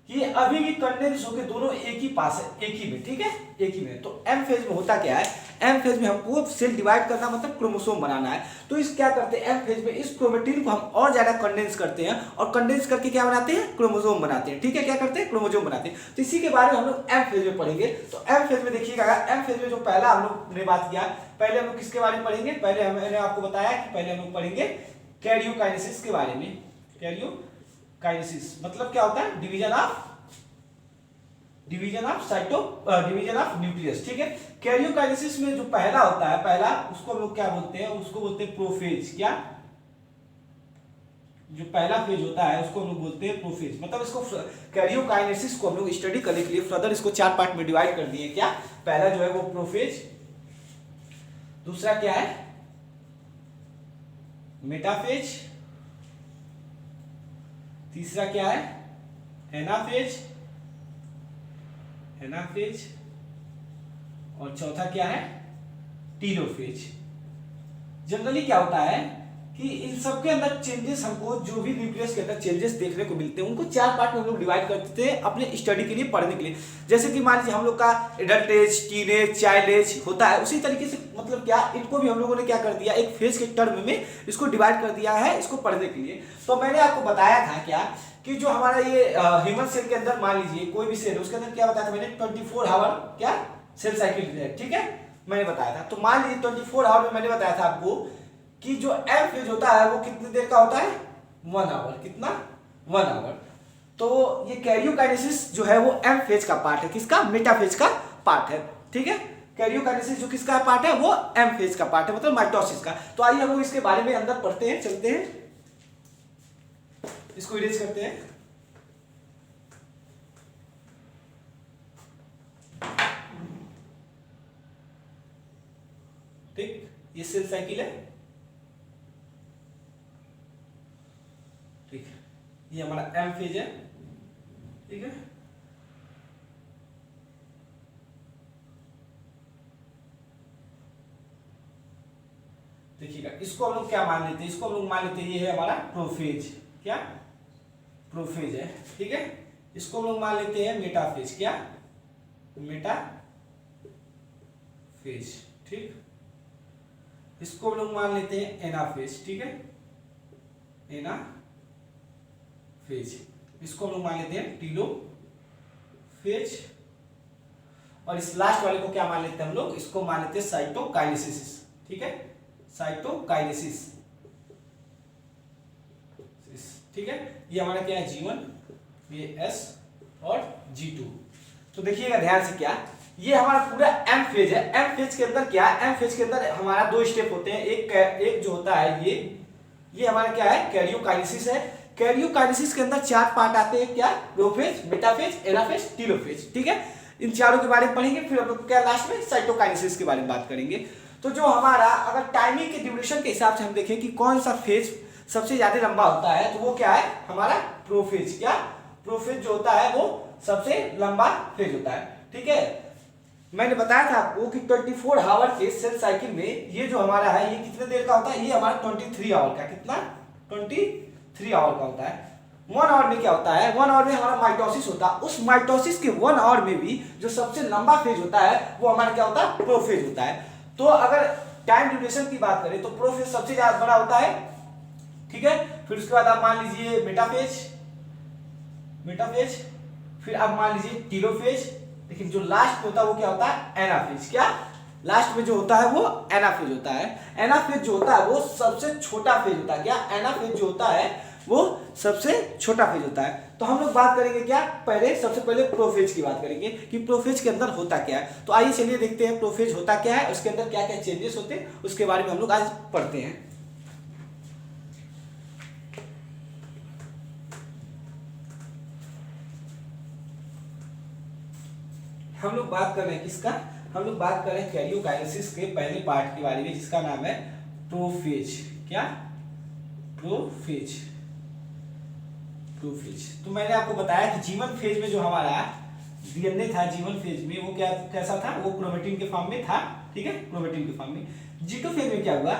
कि अभी भी कंडेंस होकर दोनों एक ही पास है, एक ही में। ठीक है, एक ही में। तो एम फेज में होता क्या है, एम फेज में हमको सेल डिवाइड करना मतलब क्रोमोसोम बनाना है। तो इस क्या करते हैं, एम फेज में इस क्रोमेटिन को हम और ज्यादा कंडेंस करते हैं, और कंडेंस करके क्या बनाते हैं, क्रोमोसोम बनाते हैं। ठीक है, क्या करते हैं, क्रोमोसोम बनाते हैं। तो इसी के बारे में हम लोग एम फेज में पढ़ेंगे। तो एम फेज में देखिएगा, एम फेज में जो पहला हम लोग ने बात किया, पहले हम लोग किसके बारे में पढ़ेंगे, पहले मैंने आपको बताया कि पहले हम लोग पढ़ेंगे कैरियोकाइनेसिस के बारे में। कैरियोकाइनेसिस मतलब क्या होता है, डिवीजन ऑफ न्यूक्लियस। ठीक है, कैरियोकाइनेसिस में जो पहला होता है, पहला उसको हम लोग क्या बोलते हैं, उसको बोलते हैं प्रोफेज। क्या, जो पहला फेज होता है उसको हम लोग बोलते हैं प्रोफेज। मतलब इसको कैरियोकाइनेसिस को हम लोग स्टडी करने के लिए फर्दर इसको 4 पार्ट में डिवाइड कर दिए। क्या, पहला जो है वो प्रोफेज, दूसरा क्या है, मेटाफेज, तीसरा क्या है, एनाफेज, और चौथा क्या है, टीलोफेज। जनरली क्या होता है कि इन सब के अंदर चेंजेस, हमको जो भी न्यूक्लियस के अंदर चेंजेस देखने को मिलते हैं, उनको 4 पार्ट में हम लोग डिवाइड करते थे अपने स्टडी के लिए, पढ़ने के लिए। जैसे कि मान लीजिए हम लोग का adult age, teen age, child age होता है, उसी तरीके से मतलब क्या, इनको भी हम लोगों ने क्या कर दिया, एक फेज के टर्म में इसको डिवाइड कर दिया है, इसको पढ़ने के लिए। तो मैंने आपको बताया था क्या कि जो हमारा ये ह्यूमन सेल के अंदर मान लीजिए कोई भी सेल, उसके अंदर क्या बताया था मैंने, 24 आवर क्या सेल साइकिल है। ठीक है, मैंने बताया था। तो मान लीजिए 24 आवर में मैंने बताया था आपको कि जो एम फेज होता है वो कितनी देर का होता है, 1 आवर। कितना, 1 आवर। तो ये कैरियोकाइनेसिस जो है वो एम फेज का पार्ट है, किसका, मेटाफेज का पार्ट है। ठीक है, कैरियोकाइनेसिस जो किसका पार्ट है, वो एम फेज का पार्ट है, मतलब माइटोसिस का। तो आइए हम लोग इसके बारे में अंदर पढ़ते हैं, चलते हैं, इसको इरेज करते हैं। ठीक, ये सेल साइकिल है। ये हमारा एम फेज है, ठीक है। देखिएगा इसको हम लोग क्या मान लेते हैं, इसको हम लोग मान लेते हैं ये है हमारा प्रोफेज, क्या प्रोफेज है, ठीक है। इसको हम लोग मान लेते हैं मेटाफेज, क्या मेटाफेज, ठीक। इसको हम लोग मान लेते हैं एनाफेज, ठीक है, एनाफेज। इसको हम लोग मान लेते हैं टीलोफेज। और इस लास्ट वाले को क्या मान लेते हैं हम लोग, इसको मान लेते हैं साइटोकाइनेसिस, ठीक है, साइटोकाइनेसिस, ठीक है। ये हमारा क्या है G1, ये S और G2। तो देखिएगा ध्यान से, क्या ये हमारा पूरा एम फेज है। एम फेज के अंदर क्या है, एम फेज के अंदर हमारा दो स्टेप होते हैं। एक जो होता है ये हमारा क्या है, कैरियोकाइनेसिस है। कैरियोकाइनेसिस के अंदर चार पार्ट आते हैं, क्या प्रोफेज, मेटाफेज, एनाफेज, टीलोफेज, ठीक है। इन चारों के बारे में पढ़ेंगे, फिर हम लोग क्या लास्ट में साइटोकाइनेसिस के बारे में बात करेंगे। तो जो हमारा अगर टाइमिंग के ड्यूरेशन के हिसाब से हम देखें कि कौन सा फेज सबसे ज्यादा लंबा होता है, तो वो क्या है हमारा प्रोफेज, क्या प्रोफेज जो होता है वो सबसे लंबा फेज होता है, ठीक है। मैंने बताया था आपको कि 24 आवर के सेल साइकिल में ये जो हमारा है ये कितने देर का होता है, ये हमारा 23 आवर का, कितना 23 आवर का होता है। 1 आवर में क्या होता है, 1 आवर में हमारा माइटोसिस होता है। उस माइटोसिस के 1 आवर में भी जो सबसे लंबा फेज होता है वो हमारा क्या होता है, प्रोफेज होता है। तो अगर टाइम ड्यूरेशन की बात करें तो प्रोफेज सबसे ज्यादा बड़ा होता है, ठीक है। फिर उसके बाद आप मान लीजिए मेटाफेज, फिर आप मान लीजिए टीलोफेज, लेकिन जो लास्ट में होता है वो क्या होता है, एनाफेज, क्या लास्ट में जो होता है वो एनाफेज होता है। एनाफेज जो होता है वो सबसे छोटा फेज होता है, क्या एनाफेज जो होता है वो सबसे छोटा फेज होता है। तो हम लोग बात करेंगे क्या, सबसे पहले प्रोफेज की बात करेंगे कि प्रोफेज के अंदर होता क्या है। तो आइए चलिए देखते हैं प्रोफेज होता क्या है, उसके अंदर क्या क्या चेंजेस होते हैं, उसके बारे में हम लोग आज पढ़ते हैं। हम लोग बात कर रहे हैं किसका, हम लोग बात कर रहे हैं कैरियोकाइनेसिस के पहले पार्ट के बारे में, जिसका नाम है प्रोफेज, क्या प्रोफेज। तो मैंने आपको बताया कि जीवन फेज में जो हमारा डीएनए था, जीवन फेज में वो क्या कैसा था, वो क्रोमेटिन के फॉर्म में था, ठीक है, क्रोमेटिन के फॉर्म में। G2 फेज में क्या हुआ,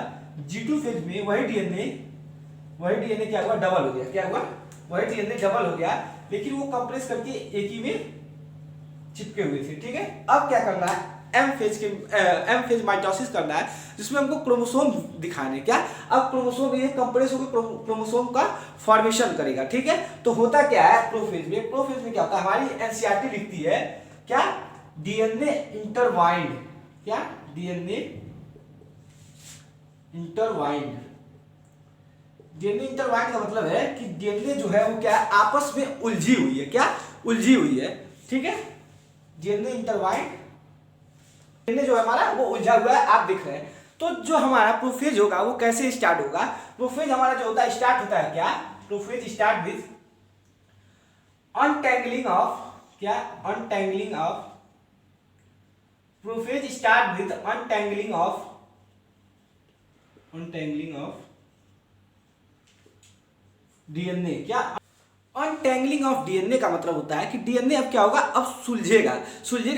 G2 फेज में वही डीएनए क्या हुआ, डबल हो गया, क्या हुआ, वही डीएनए डबल हो गया, लेकिन वो कंप्रेस करके एक ही में चिपके हुए थे, ठीक है। अब क्या करना है, एम फेज माइटोसिस करना है, जिसमें हमको क्रोमोसोम दिखाने, क्या अब क्रोमोसोम ये कंप्रेस होकर क्रोमोसोम का फॉर्मेशन करेगा, ठीक है। तो होता क्या है प्रोफेज में क्या होता है, हमारी एनसीईआरटी लिखती है क्या, डीएनए इंटरवाइंड, क्या डीएनए इंटरवाइंड का मतलब है कि डीएनए जो है वो क्या है, आपस में उलझी हुई है, क्या उलझी हुई है, ठीक है। डीएनए इंटरवाइंड, डीएनए जो है हमारा वो उलझा हुआ है, आप देख रहे हैं। तो जो हमारा प्रोफेज होगा वो कैसे स्टार्ट होगा, प्रोफेज हमारा जो होता है स्टार्ट होता है, क्या prophase start with untangling of, क्या untangling of, prophase start with untangling of DNA. क्या अनटैंगलिंग ऑफ डीएनए का मतलब होता है कि डीएनए अब क्या होगा, अब सुलझेगा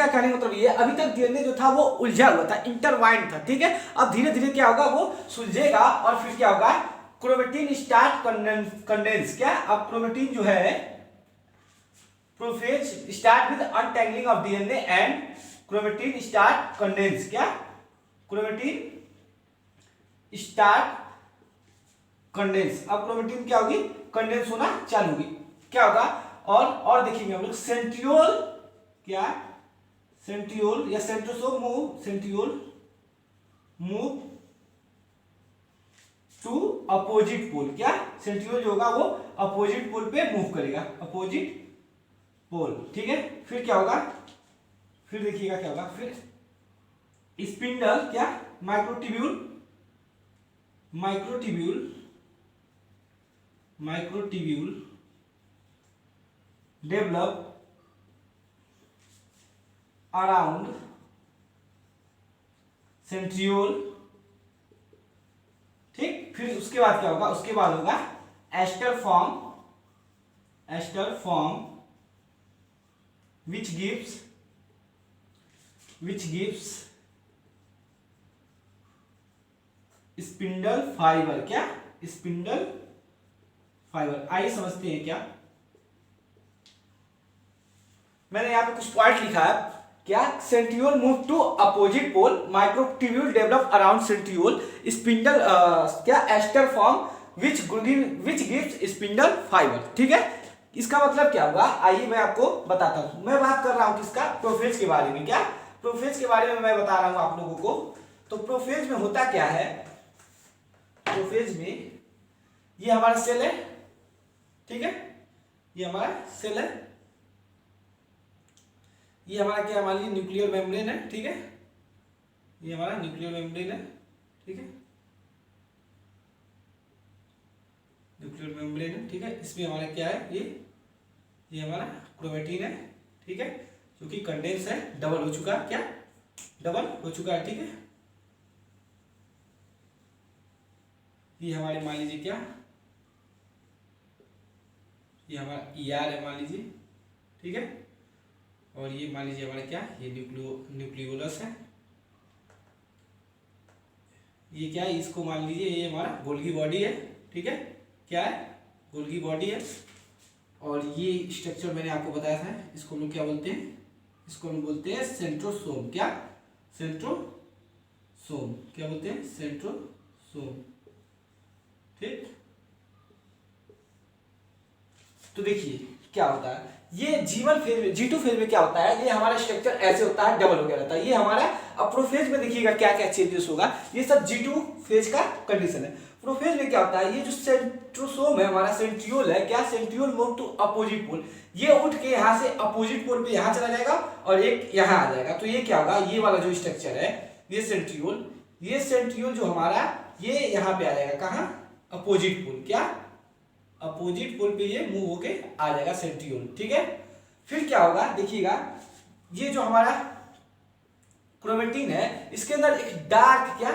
कहने का मतलब ये, अभी तक डीएनए जो था वो उलझा हुआ था, इंटरवाइंड था, ठीक है। अब धीरे धीरे क्या होगा, वो सुलझेगा और फिर क्या होगा, क्रोमेटिन स्टार्ट कंडेंस, क्या अब क्रोमेटिन जो है, prophase start with untangling of DNA and chromatin start condense, क्या क्रोमेटिन स्टार्ट कंडेंस। अब क्रोमेटिन क्या होगी, कंडेंस होना चालू होगी, क्या होगा, और देखेंगे हम लोग सेंट्रियोल, क्या सेंट्रियोल या centrosome move to opposite pole, क्या सेंट्रियोल जो होगा वो अपोजिट पोल पे मूव करेगा, अपोजिट पोल, ठीक है। फिर क्या होगा, फिर देखिएगा क्या होगा, फिर स्पिंडल, क्या माइक्रोट्यूब्यूल डेवलप अराउंड सेंट्रियोल, ठीक। फिर उसके बाद क्या होगा, उसके बाद होगा aster form aster form which gives spindle fibre, क्या स्पिंडल फाइबर। आइए समझते हैं क्या। मैंने यहां पे कुछ पॉइंट लिखा है, क्या centriole move to opposite pole, microtubule develop around centriole, spindle क्या aster form which gives spindle fibre. ठीक है, इसका मतलब क्या होगा, आइए मैं आपको बताता हूं। मैं बात कर रहा हूं किसका, प्रोफेज के बारे में। क्या प्रोफेज के बारे में मैं बता रहा हूं आप लोगों को। तो प्रोफेज में होता क्या है, प्रोफेज में ये हमारा सेल है, ठीक है, ये हमारा सेल है, ये हमारा क्या मान लीजिए न्यूक्लियर मेम्ब्रेन है, ठीक है, ये हमारा न्यूक्लियर मेम्ब्रेन है, ठीक है, न्यूक्लियर मेम्ब्रेन है, ठीक है। इसमें हमारा क्या है, ये हमारा क्रोमेटिन है, ठीक है, जो कि कंडेंस है, डबल हो चुका है, क्या डबल हो चुका है, ठीक है। ये हमारे मान लीजिए क्या, ये हमारा ER है मान लीजिए, ठीक है, और ये मान लीजिए हमारा क्या, ये न्यूक्लियोलस है, ये क्या है, इसको मान लीजिए ये हमारा गोल्गी बॉडी है, ठीक है, क्या है गोल्गी बॉडी है। और ये स्ट्रक्चर मैंने आपको बताया था, इसको हम लोग क्या बोलते हैं, इसको हम बोलते हैं सेंट्रोसोम, क्या सेंट्रोसोम, क्या बोलते हैं सेंट्रोसोम, ठीक। तो देखिए क्या होता है, ये G1 फेज में, G2 फेज में क्या होता है, ये हमारा स्ट्रक्चर ऐसे होता है, डबल हो गया रहता है। ये हमारा अब प्रोफेज में देखिएगा क्या क्या चेंजेस होगा, ये सब G2 फेज का कंडीशन है। प्रोफेज में क्या होता है, ये जो सेंट्रोसोम है हमारा, सेंट्रियोल है, क्या centriole move to opposite pole, ये उठ के यहाँ से अपोजिट पोल पे यहाँ चला जाएगा और एक यहाँ आ जाएगा। तो ये क्या होगा, ये वाला जो स्ट्रक्चर है, ये सेंट्रियोल जो हमारा, ये यहाँ पे आ जाएगा, कहाँ अपोजिट पोल, क्या अपोजिट पोल पे ये मूव होके आ जाएगा सेंट्रियोल, ठीक है। फिर क्या होगा देखिएगा, ये जो हमारा क्रोमेटिन है, इसके अंदर एक डार्क, क्या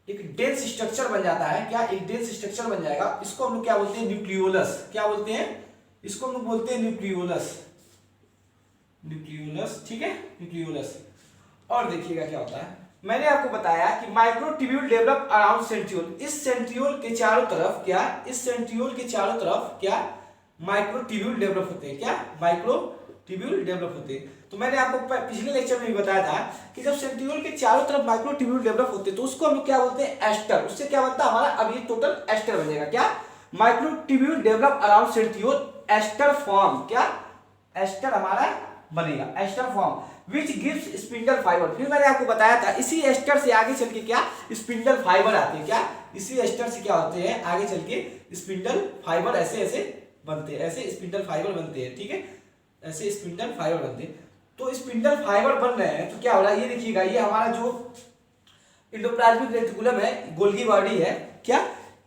एक डेंस स्ट्रक्चर बन जाता है, क्या एक डेंस स्ट्रक्चर बन जाएगा। इसको हम लोग क्या बोलते हैं, न्यूक्लियोलस, क्या बोलते हैं, इसको हम लोग बोलते हैं न्यूक्लियोलस, ठीक है, न्यूक्लियोलस। और देखिएगा क्या होता है, मैंने आपको बताया कि माइक्रोट्यूब्यूल डेवलप अराउंड सेंट्रियोल, इस सेंट्रियोल के चारों तरफ क्या, इस सेंट्रियोल के चारों तरफ क्या माइक्रोट्यूब्यूल डेवलप होते हैं, क्या माइक्रोट्यूब्यूल डेवलप होते हैं। तो मैंने आपको पिछले लेक्चर में भी बताया था कि जब सेंट्रियोल के चारों तरफ माइक्रोट्यूब्यूल डेवलप होते हैं तो उसको हम क्या बोलते हैं, एस्टर। उससे क्या बनता है हमारा, अब ये टोटल एस्टर बन जाएगा, क्या microtubule develop around centriole, aster form, क्या एस्टर हमारा बनेगा, aster form which gives spindle fibre. फिर मैंने आपको बताया था इसी एस्टर से आगे चल के क्या स्पिंडल फाइबर आते हैं, क्या इसी एस्टर से क्या होते हैं आगे चल के स्पिंडल फाइबर, ऐसे ऐसे बनते हैं, ऐसे स्पिंडल फाइबर बनते हैं, ठीक है, ऐसे स्पिंडल फाइबर बनते हैं। तो स्पिंडल फाइबर बन रहे हैं तो क्या हो रहा है, ये देखिएगा, ये हमारा जो एंडोप्लाज्मिक रेटिकुलम है, गोल्गी बॉडी है, क्या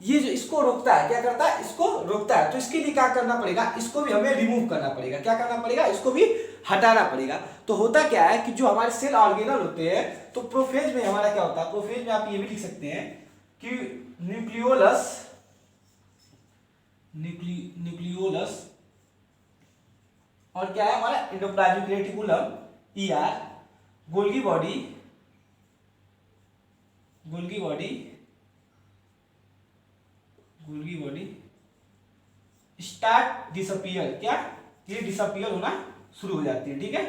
ये जो इसको रोकता है, क्या करता है, इसको रोकता है। तो इसके लिए क्या करना पड़ेगा, इसको भी हमें रिमूव करना पड़ेगा, क्या करना पड़ेगा, इसको भी हटाना पड़ेगा। तो होता क्या है कि जो हमारे सेल ऑर्गेनल होते हैं, तो प्रोफेज में हमारा क्या होता है, प्रोफेज में आप ये भी लिख सकते हैं कि न्यूक्लियोलस और क्या है हमारा endoplasmic reticulum, ER, Golgi body start disappear, क्या ये डिसअपीयर होना शुरू हो जाती है, ठीक है,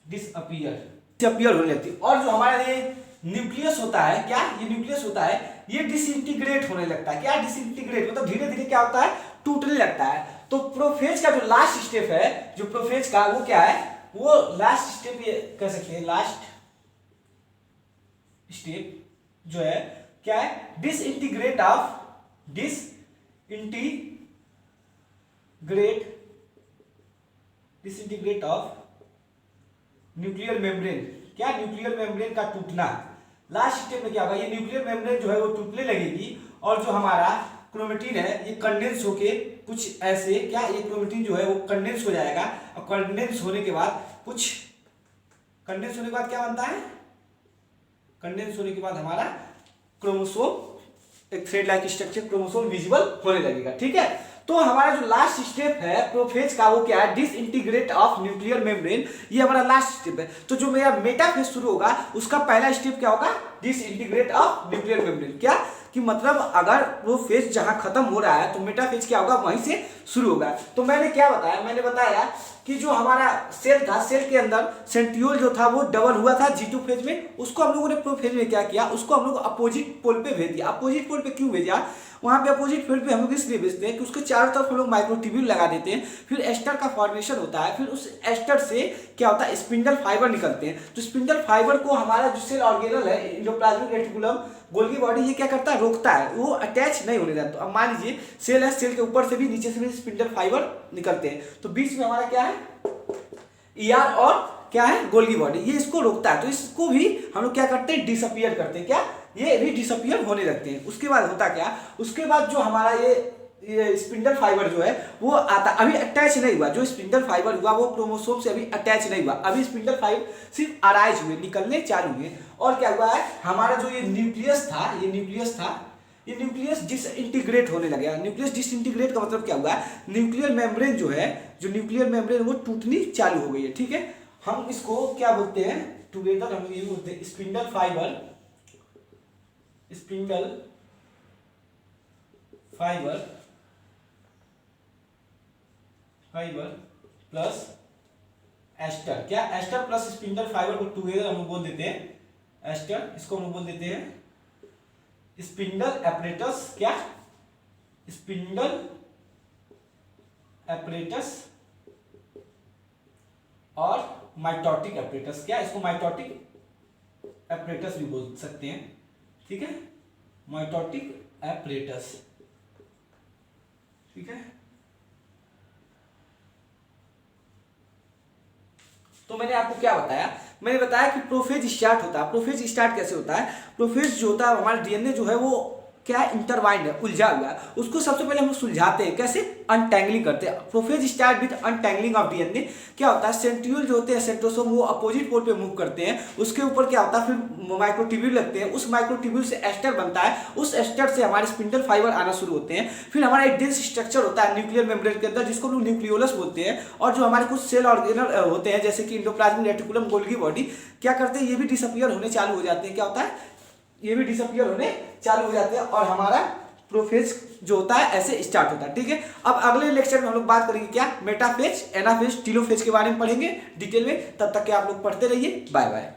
डिसअपीयर होने लगती है। और जो हमारा ये न्यूक्लियस होता है, क्या ये न्यूक्लियस होता है, ये डिसइंटीग्रेट होने लगता है, क्या डिसइंटीग्रेट मतलब धीरे धीरे क्या होता है, टूटने लगता है। तो प्रोफेज का जो लास्ट स्टेप है, जो प्रोफेज का वो क्या है, वो लास्ट स्टेप ये कह सकते हैं, लास्ट स्टेप जो है क्या है, डिसइंटीग्रेट ऑफ न्यूक्लियर मेम्ब्रेन, क्या न्यूक्लियर मेम्ब्रेन का टूटना। लास्ट स्टेप में क्या होगा, ये न्यूक्लियर मेम्ब्रेन जो है वो टूटने लगेगी और जो हमारा क्रोमेटिन है ये कंडेंस होके कुछ ऐसे, क्या ये क्रोमेटिन जो है वो कंडेंस हो जाएगा। और कंडेंस होने के बाद क्या बनता है, कंडेंस होने के बाद हमारा क्रोमोसोम, एक thread like structure chromosome visible होने लगेगा, ठीक है। तो हमारा जो लास्ट स्टेप है प्रोफेज का वो क्या है, डिसइंटीग्रेट ऑफ न्यूक्लियर मेम्ब्रेन, ये हमारा लास्ट स्टेप है। तो जो मेरा मेटाफेज शुरू होगा उसका पहला स्टेप क्या होगा, डिसइंटीग्रेट ऑफ न्यूक्लियर मेम्ब्रेन। क्या कि मतलब अगर वो फेज जहां खत्म हो रहा है तो मेटाफेज क्या होगा, वहीं से शुरू होगा। तो मैंने क्या बताया, मैंने बताया कि जो हमारा सेल था, सेल के अंदर सेंट्रियोल जो था वो डबल हुआ था G2 फेज में, उसको हम लोगों ने प्रोफेज में क्या किया, उसको हम लोग अपोजिट पोल पे भेज दिया। अपोजिट पोल पे क्यों भेजा, वहां पे अपोजिट पोल पे हम लोग इसलिए भेजते हैं कि उसके चारों तरफ हम लोग माइक्रोट्यूब्यूल लगा देते हैं, फिर एस्टर का फॉर्मेशन होता है, फिर उस एस्टर से क्या होता है, स्पिंडल फाइबर निकलते हैं। तो स्पिंडल फाइबर को हमारा जो सेल ऑर्गेनल है एंडोप्लाज्मिक रेटिकुलम गोल्गी बॉडी, ये क्या करता है, रोकता है, वो अटैच नहीं होने देता। तो अब मान लीजिए सेल है, सेल के ऊपर से भी नीचे से भी स्पिंडल फाइबर निकलते हैं, तो बीच में हमारा क्या है, ईआर और क्या है, गोल्गी बॉडी, ये इसको रोकता है। तो इसको भी हम लोग क्या करते हैं, डिसअपियर करते हैं। क्या, ये भी डिसअपियर होने लगते हैं। उसके बाद होता क्या, उसके बाद जो हमारा ये स्पिंडल फाइबर जो है वो आता, अभी अटैच नहीं हुआ, जो स्पिंडल फाइबर हुआ वो क्रोमोसोम से अभी अटैच नहीं हुआ, अभी स्पिंडल फाइबर सिर्फ अराइज हुए, निकलने चालू हुए। और क्या हुआ है, हमारा जो ये न्यूक्लियस था, ये न्यूक्लियस डिसइंटीग्रेट होने लगा। न्यूक्लियस डिसइंटीग्रेट का मतलब क्या हुआ, न्यूक्लियर मेम्ब्रेन जो है, जो न्यूक्लियर मेम्ब्रेन वो टूटनी चालू हो गई है। ठीक है, हम इसको क्या बोलते हैं, टुगेदर हम ये बोलते हैं स्पिंडल फाइबर प्लस एस्टर। क्या, एस्टर प्लस स्पिंडल फाइबर को टुगेदर हम लोग बोल देते हैं एस्टर, इसको हम लोग बोल देते हैं स्पिंडल एपरेटस। क्या, स्पिंडल एपरेटस और माइटोटिक एपरेटस। क्या, इसको माइटोटिक एपरेटस भी बोल सकते हैं। ठीक है, माइटोटिक एपरेटस। ठीक है, तो मैंने आपको क्या बताया, मैंने बताया कि प्रोफेज स्टार्ट होता है। प्रोफेज स्टार्ट कैसे होता है, प्रोफेज जो होता है हमारा डीएनए जो है वो क्या है, इंटरवाइंड है, उलझा हुआ है। उसको सबसे पहले हम लोग सुलझाते हैं, कैसे, अनटैंगलिंग करते हैं। Prophase start with untangling of DNA. क्या होता है, सेंट्रियोल जो होते हैं, सेंट्रोसोम, वो अपोजिट पोल पे मूव करते हैं, उसके ऊपर क्या होता है, फिर माइक्रोट्यूब्यूल लगते हैं, उस माइक्रोट्यूब्यूल से एस्टर बनता है, उस एस्टर से हमारे स्पिंडल फाइबर आना शुरू होते हैं। फिर हमारा एक डेंस स्ट्रक्चर होता है न्यूक्लियर मेम्ब्रेन के अंदर, जिसको लोग न्यूक्लियोलस बोलते हैं। और जो हमारे कुछ सेल ऑर्गेनल होते हैं, जैसे कि एंडोप्लाज्मिक रेटिकुलम, गोल्गी बॉडी, क्या करते हैं, ये भी डिसअपियर होने चालू हो जाते हैं। क्या होता है, ये भी डिसअपियर होने चालू हो जाते हैं, और हमारा प्रोफेज जो होता है ऐसे स्टार्ट होता है। ठीक है, अब अगले लेक्चर में हम लोग बात करेंगे क्या, मेटाफेज, एनाफेज, टीलोफेज के बारे में पढ़ेंगे डिटेल में। तब तक के आप लोग पढ़ते रहिए। Bye bye.